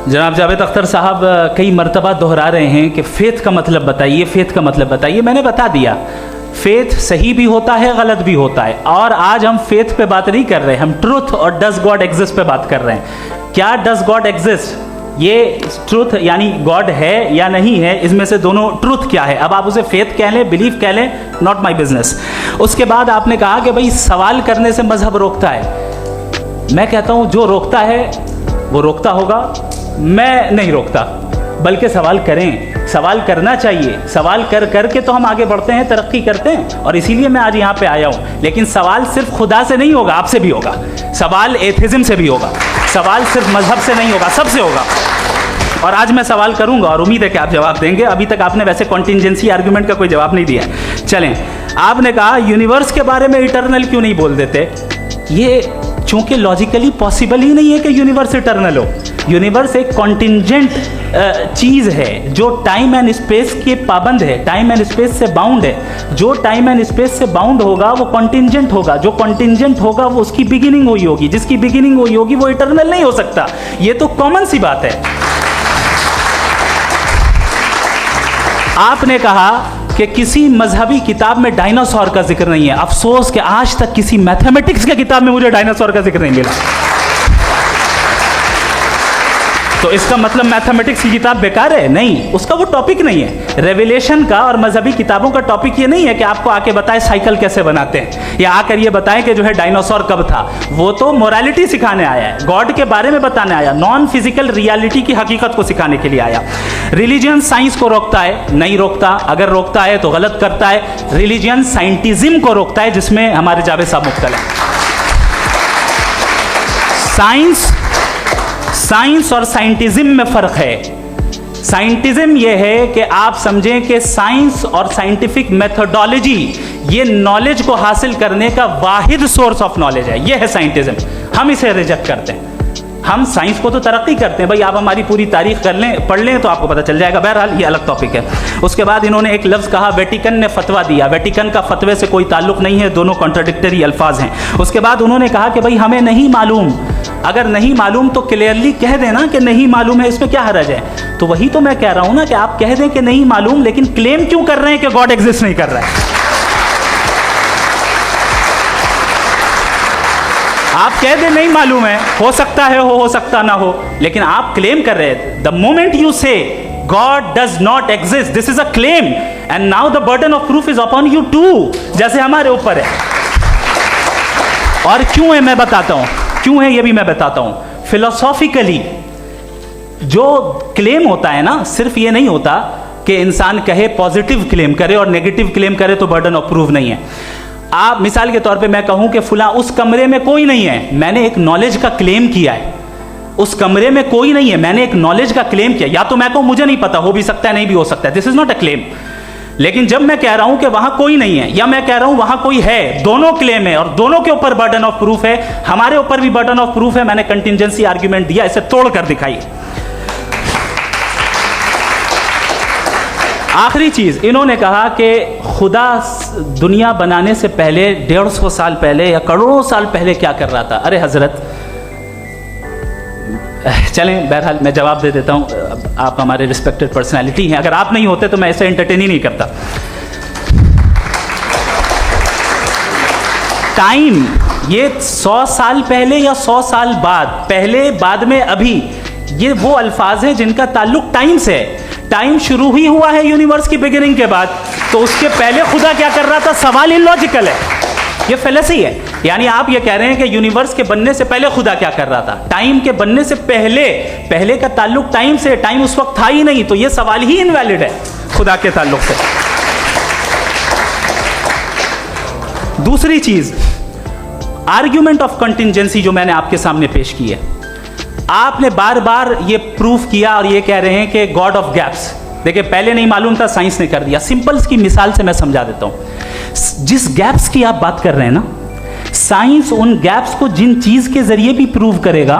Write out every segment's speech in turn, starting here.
जनाब जावेद अख्तर साहब कई मरतबा दोहरा रहे हैं कि फ़ेथ का मतलब बताइए, फ़ेथ का मतलब बताइए। मैंने बता दिया, फ़ेथ सही भी होता है, गलत भी होता है। और आज हम फ़ेथ पे बात नहीं कर रहे, हम ट्रुथ और डज गॉड एग्जिस्ट पे बात कर रहे हैं। क्या डज गॉड एग्जिस्ट, ये ट्रुथ यानी गॉड है या नहीं है, इसमें से दोनों ट्रुथ क्या है। अब आप उसे फेथ कह लें, बिलीफ कह लें, नॉट माई बिजनेस। उसके बाद आपने कहा कि भाई सवाल करने से मजहब रोकता है। मैं कहता हूं जो रोकता है वो रोकता होगा, मैं नहीं रोकता, बल्कि सवाल करें, सवाल करना चाहिए। सवाल कर करके तो हम आगे बढ़ते हैं, तरक्की करते हैं, और इसीलिए मैं आज यहाँ पे आया हूँ। लेकिन सवाल सिर्फ खुदा से नहीं होगा, आपसे भी होगा। सवाल एथिज्म से भी होगा, सवाल सिर्फ मजहब से नहीं होगा, सबसे होगा। और आज मैं सवाल करूंगा और उम्मीद है कि आप जवाब देंगे। अभी तक आपने वैसे कॉन्टिंजेंसी आर्गुमेंट का कोई जवाब नहीं दिया है। चलें, आपने कहा यूनिवर्स के बारे में इटर्नल क्यों नहीं बोल देते। ये चूंकि लॉजिकली पॉसिबल ही नहीं है कि यूनिवर्स इटर्नल हो। यूनिवर्स एक कॉन्टिंजेंट चीज़ है जो टाइम एंड स्पेस के पाबंद है, टाइम एंड स्पेस से बाउंड है। जो टाइम एंड स्पेस से बाउंड होगा वो कॉन्टिंजेंट होगा, जो कॉन्टिंजेंट होगा वो उसकी बिगिनिंग हुई होगी, जिसकी बिगिनिंग हुई होगी वो इटर्नल नहीं हो सकता। ये तो कॉमन सी बात है। आपने कहा कि किसी मजहबी किताब में डायनासोर का जिक्र नहीं है। अफसोस कि आज तक किसी मैथमेटिक्स की किताब में मुझे डायनासोर का जिक्र नहीं मिला। तो इसका मतलब मैथमेटिक्स की किताब बेकार है? नहीं, उसका वो टॉपिक नहीं है। रेवलेशन का और मजहबी किताबों का टॉपिक ये नहीं है कि आपको आके बताए साइकिल कैसे बनाते हैं, या आकर ये बताएं कि जो है डायनासोर कब था। वो तो मोरालिटी सिखाने आया है, गॉड के बारे में बताने आया, नॉन फिजिकल रियलिटी की हकीकत को सिखाने के लिए आया। रिलीजियन साइंस को रोकता है? नहीं रोकता। अगर रोकता है तो गलत करता है। रिलीजियन साइंटिज्म को रोकता है, जिसमें हमारे जावेद साहब मुख्तल हैं। साइंस और साइंटिज्म में फर्क है। साइंटिज्म यह है कि आप समझें कि साइंस और साइंटिफिक मेथोडोलॉजी ये नॉलेज को हासिल करने का वाहिद सोर्स ऑफ नॉलेज है। यह है साइंटिज्म। हम इसे रिजेक्ट करते हैं। हम साइंस को तो तरक्की करते हैं। भाई आप हमारी पूरी तारीख कर लें, पढ़ लें तो आपको पता चल जाएगा। बहरहाल ये अलग टॉपिक है। उसके बाद इन्होंने एक लफ्ज़ कहा, वेटिकन ने फतवा दिया। वेटिकन का फतवे से कोई ताल्लुक नहीं है, दोनों कॉन्ट्राडिक्टरी अल्फाज हैं। उसके बाद उन्होंने कहा कि भाई हमें नहीं मालूम। अगर नहीं मालूम तो क्लियरली कह देना कि नहीं मालूम है, इसमें क्या हर्ज है। तो वही तो मैं कह रहा हूं ना कि आप कह दें कि नहीं मालूम, लेकिन क्लेम क्यों कर रहे हैं कि गॉड एग्जिस्ट नहीं कर रहा है। आप कह दें नहीं मालूम है, हो सकता है हो सकता ना हो, लेकिन आप क्लेम कर रहे हैं। The moment you say God does not exist, this is a claim, and now the burden of proof is upon you too, जैसे हमारे ऊपर है। और क्यों है मैं बताता हूं, क्यों है ये भी मैं बताता हूं। फिलोसॉफिकली जो क्लेम होता है ना, सिर्फ ये नहीं होता कि इंसान कहे पॉजिटिव क्लेम करे और नेगेटिव क्लेम करे तो बर्डन ऑफ प्रूफ नहीं है। आप मिसाल के तौर पे मैं कहूं कि फुला उस कमरे में कोई नहीं है, मैंने एक नॉलेज का क्लेम किया है। उस कमरे में कोई नहीं है, मैंने एक नॉलेज का क्लेम किया। या तो मैं कहूं मुझे नहीं पता, हो भी सकता है नहीं भी हो सकता है, this is not a claim. लेकिन जब मैं कह रहा हूं कि वहां कोई नहीं है, या मैं कह रहा हूं वहां कोई है, दोनों क्लेम है और दोनों के ऊपर बर्डन ऑफ प्रूफ है। हमारे ऊपर भी बर्डन ऑफ प्रूफ है। मैंने कंटिंजेंसी आर्ग्यूमेंट दिया, इसे तोड़कर दिखाइए। आखिरी चीज इन्होंने कहा कि खुदा दुनिया बनाने से पहले 150 साल पहले या करोड़ों साल पहले क्या कर रहा था। अरे हजरत, चलें बहरहाल मैं जवाब दे देता हूं। आप हमारे रिस्पेक्टेड पर्सनालिटी हैं, अगर आप नहीं होते तो मैं इसे एंटरटेन ही नहीं करता। टाइम ये 100 साल पहले या 100 साल बाद, पहले बाद में अभी, ये वो अल्फाज हैं जिनका ताल्लुक टाइम से है। टाइम शुरू ही हुआ है यूनिवर्स की बिगिनिंग के बाद, तो उसके पहले खुदा क्या कर रहा था? सवाल इलॉजिकल है, ये फेलेसी है। यानी आप ये कह रहे हैं कि यूनिवर्स के बनने से पहले खुदा क्या कर रहा था? टाइम के बनने से पहले, पहले का ताल्लुक टाइम से, टाइम उस वक्त था ही नहीं, तो ये सवाल ही इनवैलिड है खुदा के ताल्लुक से। दूसरी चीज, आर्ग्यूमेंट ऑफ कंटिंजेंसी जो मैंने आपके सामने पेश की है, आपने बार बार ये प्रूफ किया और ये कह रहे हैं कि गॉड ऑफ गैप्स। देखिए पहले नहीं मालूम था, साइंस ने कर दिया। सिंपल की मिसाल से मैं समझा देता हूं। जिस गैप्स की आप बात कर रहे हैं ना, साइंस उन गैप्स को जिन चीज के जरिए भी प्रूव करेगा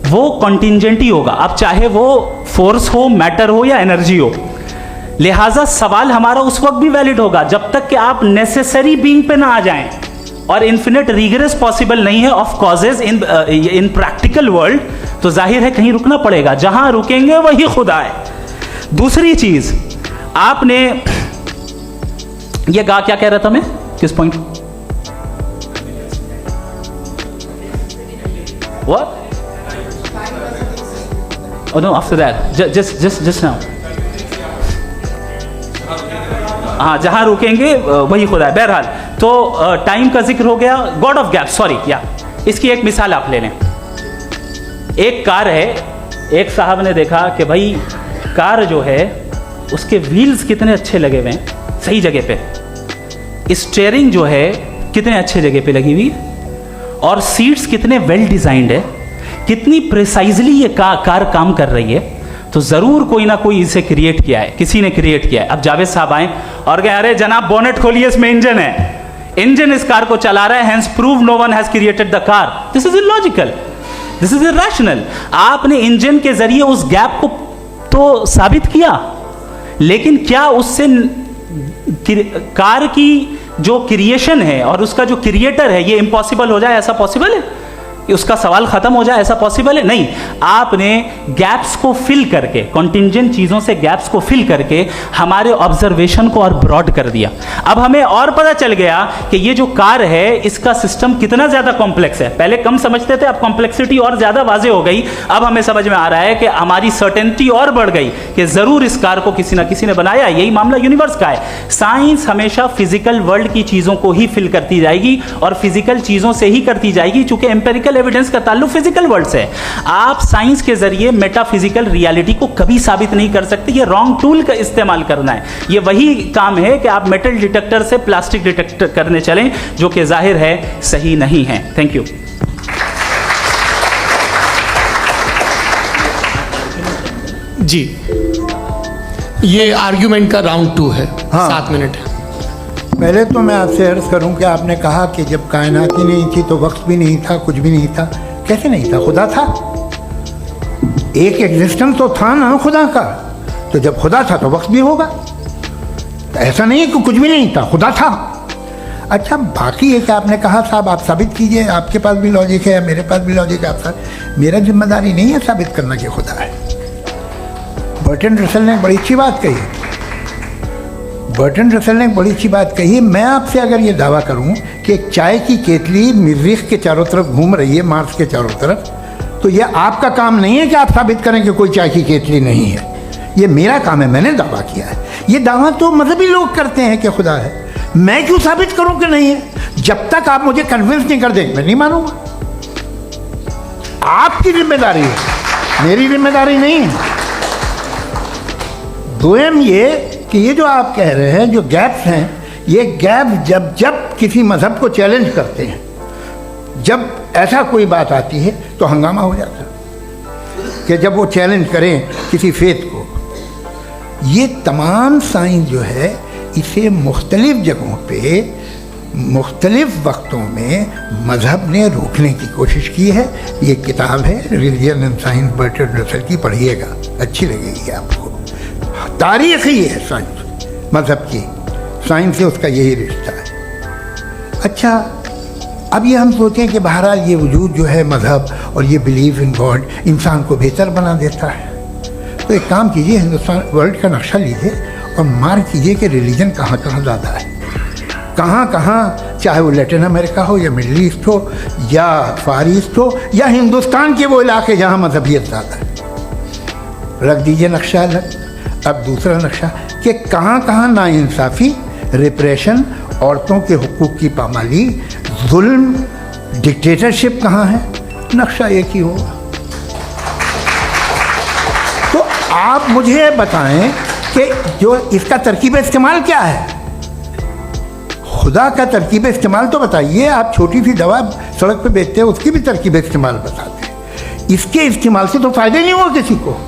वो कॉन्टिंजेंट ही होगा। अब चाहे वो फोर्स हो, मैटर हो या एनर्जी हो। लिहाजा सवाल हमारा उस वक्त भी वैलिड होगा जब तक कि आप नेसेसरी बीइंग पे ना आ जाएं। और इन्फिनिट रिग्रेस पॉसिबल नहीं है of causes in practical world. तो जाहिर है कहीं रुकना पड़ेगा, जहां रुकेंगे वही खुदा है। दूसरी चीज, आपने ये क्या कह रहा था मैं, किस point? What? Oh no, after that, just now. हाँ, जहां रुकेंगे वही खुदा है। बहरहाल, तो टाइम का जिक्र हो गया, गॉड ऑफ गैप, सॉरी, या इसकी एक मिसाल आप ले लें। एक कार है, एक साहब ने देखा कि भाई कार जो है उसके व्हील्स कितने अच्छे लगे हुए हैं सही जगह पे, स्टीयरिंग जो है कितने अच्छे जगह पे लगी हुई, और सीट्स कितने वेल डिजाइंड है, कितनी प्रिसाइजली ये कार काम कर रही है। तो जरूर कोई ना कोई इसे क्रिएट किया है, किसी ने क्रिएट किया है। अब जावेद साहब आए और कहे अरे जनाब बोनेट खोलिए, इसमें इंजन है, इंजन इस कार को चला रहा है, hence prove no one has created the car. This is illogical, this is irrational. आपने इंजन के जरिए उस गैप को तो साबित किया, लेकिन क्या उससे कार की जो क्रिएशन है और उसका जो क्रिएटर है ये इम्पॉसिबल हो जाए? ऐसा पॉसिबल है? उसका सवाल खत्म हो जाए, ऐसा पॉसिबल है? नहीं। आपने गैप्स को फिल करके, कॉन्टिंजेंट चीजों से गैप्स को फिल करके हमारे ऑब्जर्वेशन को और ब्रॉड कर दिया। अब हमें और पता चल गया कि ये जो कार है इसका सिस्टम कितना ज्यादा कॉम्प्लेक्स है। पहले कम समझते थे, अब कॉम्प्लेक्सिटी और ज्यादा वाजे हो गई। अब हमें समझ में आ रहा है कि हमारी सर्टेनिटी और बढ़ गई कि जरूर इस कार को किसी ना किसी ने बनाया। यही मामला यूनिवर्स का है। साइंस हमेशा फिजिकल वर्ल्ड की चीजों को ही फिल करती जाएगी और फिजिकल चीजों से ही करती जाएगी, चूंकि एम्पेरिकल एविडेंस का ताल्लुक फिजिकल वर्ल्ड से है। आप साइंस के जरिए मेटाफिजिकल रियलिटी को कभी साबित नहीं कर सकते। ये रॉन्ग टूल का इस्तेमाल करना है। ये वही काम है कि आप मेटल डिटेक्टर से प्लास्टिक डिटेक्टर करने चलें, जो कि जाहिर है सही नहीं है। Thank you. जी, ये आर्ग्यूमेंट का राउंड 2 है। हाँ। 7 मिनट है। पहले तो मैं आपसे अर्ज करूं कि आपने कहा कि जब कायनात ही नहीं थी तो वक्त भी नहीं था, कुछ भी नहीं था। कैसे नहीं था? खुदा था, एक एग्जिस्टेंस तो था ना खुदा का। तो जब खुदा था तो वक्त भी होगा। तो ऐसा नहीं है कि कुछ भी नहीं था, खुदा था। अच्छा, बाकी एक आपने कहा साहब आप साबित कीजिए, आपके पास भी लॉजिक है, मेरे पास भी लॉजिक है। आप मेरा जिम्मेदारी नहीं है साबित करना कि खुदा है। बर्टन रसल ने बड़ी अच्छी बात कही। बर्टन रसल ने बड़ी अच्छी बात कही। मैं आपसे अगर ये दावा करूं कि एक चाय की केतली मरीख के चारों तरफ घूम रही है, मार्स के चारों तरफ, तो ये आपका काम नहीं है कि आप साबित करें कि कोई चाय की केतली नहीं है। ये मेरा काम है, मैंने दावा किया है। ये दावा तो मजहबी लोग करते हैं कि खुदा है। मैं क्यों साबित करूं कि नहीं है? जब तक आप मुझे कन्विंस नहीं कर देंगे मैं नहीं मानूंगा। आपकी जिम्मेदारी है, मेरी जिम्मेदारी नहीं है। दोयम ये कि ये जो आप कह रहे हैं जो गैप्स हैं, ये गैप जब किसी मज़हब को चैलेंज करते हैं, जब ऐसा कोई बात आती है तो हंगामा हो जाता है कि जब वो चैलेंज करें किसी फेथ को। ये तमाम साइंस जो है इसे मुख्तलिफ जगहों पे मुख्तलिफ वक्तों में मज़हब ने रोकने की कोशिश की है। ये किताब है religion and science, Burton Russell की, पढ़िएगा, अच्छी लगेगी आपको। तारीख़ ही है साइंस, मज़हब की साइंस से उसका यही रिश्ता है। अच्छा, अब ये हम सोचें कि बहरहाल ये वजूद जो है मज़हब और ये बिलीव इन गॉड इंसान को बेहतर बना देता है। तो एक काम कीजिए, हिंदुस्तान वर्ल्ड का नक्शा लीजिए और मार्क कीजिए कि रिलीजन कहाँ कहाँ ज़्यादा है, कहाँ कहाँ, चाहे वो लैटिन अमेरिका हो या मिडल ईस्ट हो या फार ईस्ट हो या हिंदुस्तान के वो इलाके जहाँ मजहबियत ज़्यादा है। रख दीजिए नक्शा अलग। अब दूसरा नक्शा कि कहाँ कहाँ नाइंसाफ़ी, रिप्रेशन, औरतों के हुकूक की पामाली, जुल्म, डिक्टेटरशिप कहाँ है, नक्शा एक ही होगा। तो आप मुझे बताएं कि जो इसका तरकीब इस्तेमाल क्या है? खुदा का तरकीब इस्तेमाल तो बताइए। आप छोटी सी दवा सड़क पे बेचते हैं, उसकी भी तरकीब इस्तेमाल बताते हैं। इसके इस्तेमाल से तो फ़ायदे नहीं हुआ किसी को।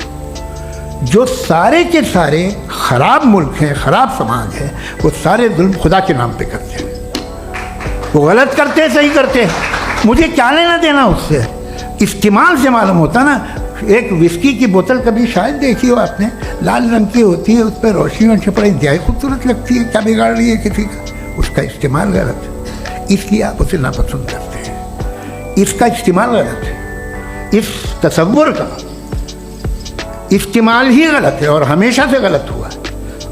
जो सारे के सारे ख़राब मुल्क हैं, ख़राब समाज है, वो सारे जुल्म खुदा के नाम पे करते हैं। वो गलत करते हैं, सही करते हैं, मुझे क्या लेना देना उससे? इस्तेमाल से मालूम होता ना। एक विस्की की बोतल कभी शायद देखी हो आपने, लाल रंग की होती है, उस पर रोशनी और छपड़ा इंतहाई खूबसूरत लगती है, क्या बिगाड़ रही है किसी का? उसका इस्तेमाल गलत है, इसलिए आप उसे नापसंद करते हैं। इसका इस्तेमाल गलत है, इस तसव्वुर का इस्तेमाल ही गलत है और हमेशा से गलत हुआ है।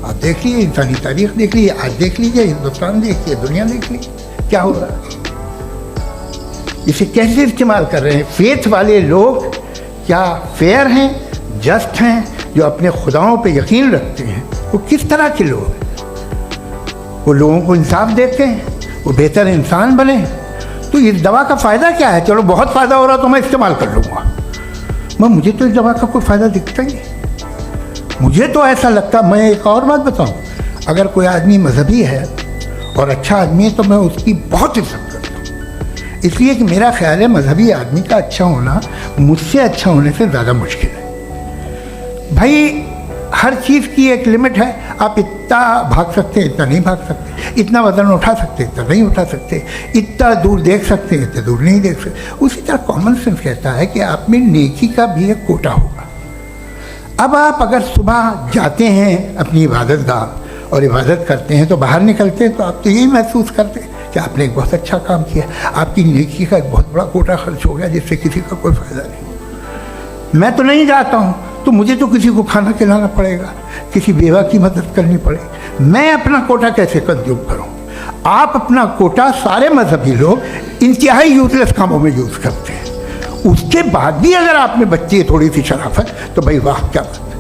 आप देख लीजिए, इंसानी तारीख देख लीजिए, आज देख लीजिए, हिंदुस्तान देखिए, दुनिया देख लीजिए क्या हो रहा है। इसे कैसे इस्तेमाल कर रहे हैं फेथ वाले लोग? क्या फेयर हैं, जस्ट हैं, जो अपने खुदाओं पे यकीन रखते हैं? वो किस तरह के लोग हैं? वो लोगों को इंसाफ देते हैं, वो बेहतर इंसान बने। तो इस दवा का फ़ायदा क्या है? चलो बहुत फ़ायदा हो रहा तो मैं इस्तेमाल कर लूँगा, मैं मुझे तो इस दवा का कोई फ़ायदा दिखता ही नहीं। मुझे तो ऐसा लगता, मैं एक और बात बताऊँ, अगर कोई आदमी मजहबी है और अच्छा आदमी है तो मैं उसकी बहुत इज्जत करता हूँ, इसलिए कि मेरा ख्याल है मजहबी आदमी का अच्छा होना मुझसे अच्छा होने से ज़्यादा मुश्किल है। भाई हर चीज़ की एक लिमिट है। आप इतना भाग सकते हैं, इतना नहीं भाग सकते, इतना वजन उठा सकते, इतना नहीं उठा सकते, इतना दूर देख सकते हैं, इतना दूर नहीं देख सकते। उसी तरह कॉमन सेंस कहता है कि आप में नेकी का भी एक कोटा होगा। अब आप अगर सुबह जाते हैं अपनी इबादत गाह और इबादत करते हैं तो बाहर निकलते हैं तो आप तो यही महसूस करते हैं कि आपने एक बहुत अच्छा काम किया, आपकी नेकी का एक बहुत बड़ा कोटा खर्च हो गया जिससे किसी का कोई फ़ायदा नहीं। मैं तो नहीं जाता हूँ तो मुझे तो किसी को खाना खिलाना पड़ेगा, किसी बेवा की मदद करनी पड़ेगी। मैं अपना कोटा कैसे कंज्यूम करूँ? आप अपना कोटा, सारे मजहबी लोग इंतहाई यूजलेस कामों में यूज़ करते हैं। उसके बाद भी अगर आप में बच्ची है थोड़ी सी शराफत तो भाई वाह क्या बात।